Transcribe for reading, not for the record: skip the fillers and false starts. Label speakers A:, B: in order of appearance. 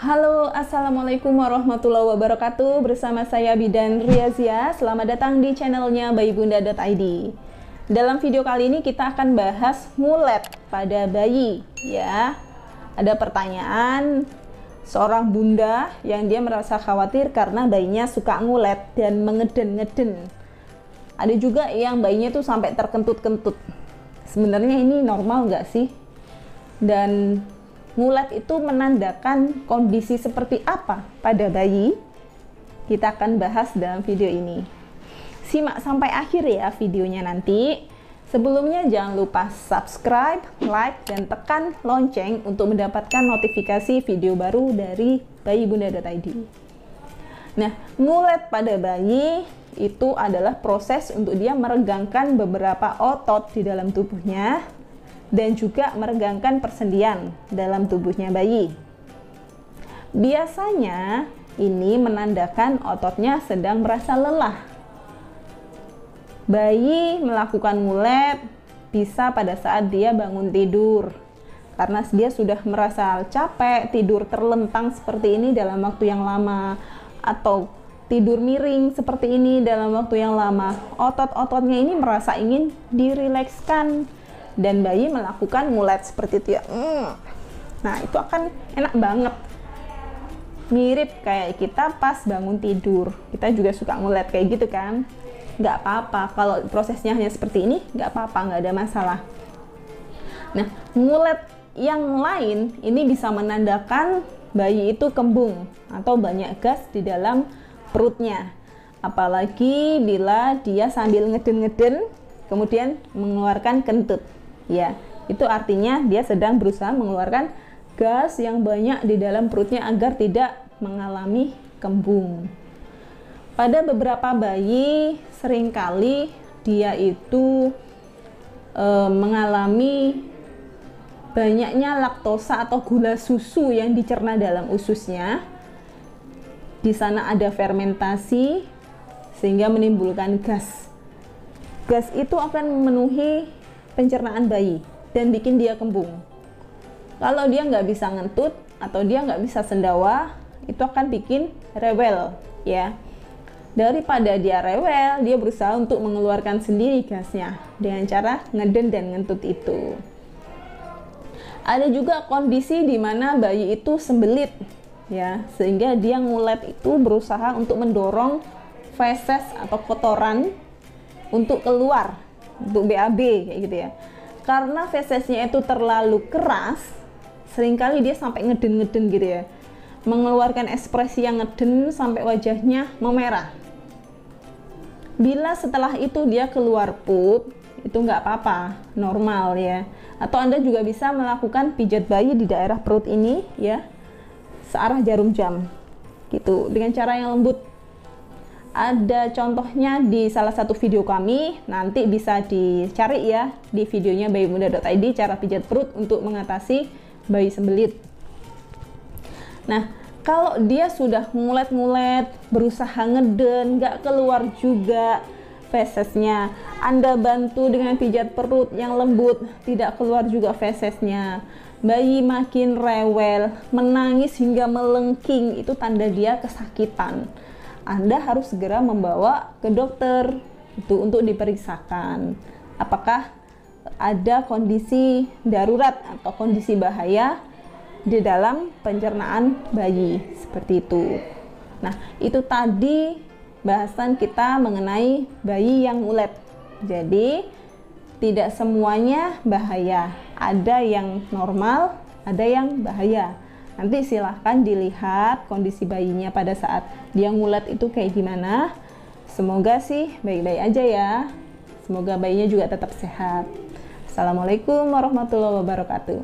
A: Halo, Assalamualaikum warahmatullahi wabarakatuh. Bersama saya Bidan Riazia. Selamat datang di channelnya bayibunda.id. Dalam video kali ini kita akan bahas ngulet pada bayi, ya. Ada pertanyaan seorang bunda yang dia merasa khawatir karena bayinya suka ngulet dan mengeden-ngeden. Ada juga yang bayinya tuh sampai terkentut-kentut. Sebenarnya ini normal nggak sih? Dan ngulet itu menandakan kondisi seperti apa pada bayi? Kita akan bahas dalam video ini. Simak sampai akhir ya videonya nanti. Sebelumnya jangan lupa subscribe, like, dan tekan lonceng untuk mendapatkan notifikasi video baru dari bayibunda.id. Nah, ngulet pada bayi itu adalah proses untuk dia meregangkan beberapa otot di dalam tubuhnya dan juga meregangkan persendian dalam tubuhnya bayi. Biasanya ini menandakan ototnya sedang merasa lelah. Bayi melakukan ngulet bisa pada saat dia bangun tidur, karena dia sudah merasa capek, tidur terlentang seperti ini dalam waktu yang lama, atau tidur miring seperti ini dalam waktu yang lama. Otot-ototnya ini merasa ingin dirilekskan, dan bayi melakukan ngulet seperti itu ya. Nah, itu akan enak banget. Mirip kayak kita pas bangun tidur, kita juga suka ngulet kayak gitu kan. Nggak apa-apa, kalau prosesnya hanya seperti ini nggak apa-apa, nggak ada masalah. Nah, ngulet yang lain ini bisa menandakan bayi itu kembung atau banyak gas di dalam perutnya. Apalagi bila dia sambil ngeden-ngeden kemudian mengeluarkan kentut. Ya, itu artinya dia sedang berusaha mengeluarkan gas yang banyak di dalam perutnya agar tidak mengalami kembung. Pada beberapa bayi seringkali dia itu mengalami banyaknya laktosa atau gula susu yang dicerna dalam ususnya. Di sana ada fermentasi sehingga menimbulkan gas. Gas itu akan memenuhi pencernaan bayi dan bikin dia kembung. Kalau dia nggak bisa ngentut atau dia nggak bisa sendawa, itu akan bikin rewel, ya. Daripada dia rewel, dia berusaha untuk mengeluarkan sendiri gasnya dengan cara ngeden dan ngentut itu. Ada juga kondisi di mana bayi itu sembelit, ya, sehingga dia ngulet itu berusaha untuk mendorong feses atau kotoran untuk keluar, untuk BAB kayak gitu ya. Karena fesesnya itu terlalu keras, seringkali dia sampai ngeden-ngeden gitu ya, mengeluarkan ekspresi yang ngeden sampai wajahnya memerah. Bila setelah itu dia keluar pup, itu nggak apa-apa, normal ya. Atau Anda juga bisa melakukan pijat bayi di daerah perut ini ya, searah jarum jam gitu, dengan cara yang lembut. Ada contohnya di salah satu video kami, nanti bisa dicari ya di videonya bayibunda.id, cara pijat perut untuk mengatasi bayi sembelit. Nah, kalau dia sudah ngulet-ngulet, berusaha ngeden, nggak keluar juga fesesnya, Anda bantu dengan pijat perut yang lembut, tidak keluar juga fesesnya, bayi makin rewel, menangis hingga melengking, itu tanda dia kesakitan. Anda harus segera membawa ke dokter itu untuk diperiksakan apakah ada kondisi darurat atau kondisi bahaya di dalam pencernaan bayi seperti itu. Nah, itu tadi bahasan kita mengenai bayi yang ngulet. Jadi tidak semuanya bahaya, ada yang normal, ada yang bahaya. Nanti silahkan dilihat kondisi bayinya pada saat dia ngulet itu kayak gimana. Semoga sih baik-baik aja ya. Semoga bayinya juga tetap sehat. Assalamualaikum warahmatullahi wabarakatuh.